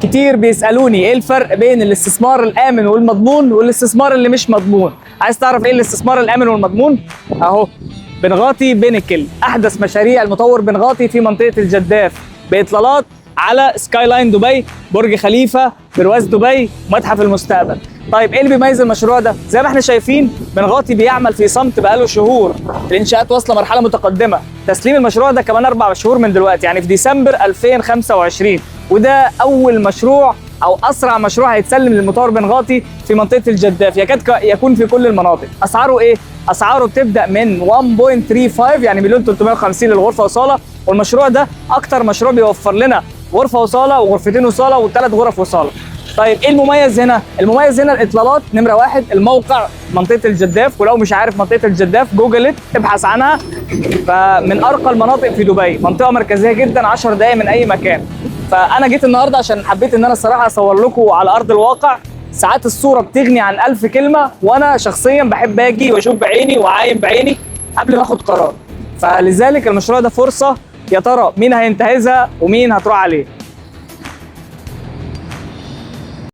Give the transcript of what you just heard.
كتير بيسألوني ايه الفرق بين الاستثمار الآمن والمضمون والاستثمار اللي مش مضمون. عايز تعرف ايه الاستثمار الآمن والمضمون؟ اهو بنغاطي بينكل، احدث مشاريع المطور بنغاطي في منطقة الجداف، باطلالات على سكاي لاين دبي، برج خليفة، برواز دبي، متحف المستقبل. طيب ايه اللي بيميز المشروع ده؟ زي ما احنا شايفين بنغاطي بيعمل في صمت بقاله شهور، الانشاءات واصله مرحله متقدمه، تسليم المشروع ده كمان 4 شهور من دلوقتي، يعني في ديسمبر 2025، وده اول مشروع او اسرع مشروع هيتسلم للمطور بنغاطي في منطقه الجداف، يكاد يكون في كل المناطق. اسعاره ايه؟ اسعاره بتبدا من 1.35 يعني 1.350 للغرفه وصاله، والمشروع ده اكتر مشروع بيوفر لنا غرفه وصاله وغرفتين وصاله و3 غرف وصاله. طيب ايه المميز هنا؟ المميز هنا الاطلالات، نمره 1 الموقع منطقه الجداف، ولو مش عارف منطقه الجداف جوجلت ابحث عنها، فمن ارقى المناطق في دبي، منطقه مركزيه جدا 10 دقائق من اي مكان. فانا جيت النهارده عشان حبيت ان انا الصراحه اصور لكم على ارض الواقع، ساعات الصوره بتغني عن 1000 كلمه، وانا شخصيا بحب اجي واشوف بعيني واعاين بعيني قبل ما اخد قرار. فلذلك المشروع ده فرصه، يا ترى مين هينتهزها ومين هتروح عليه.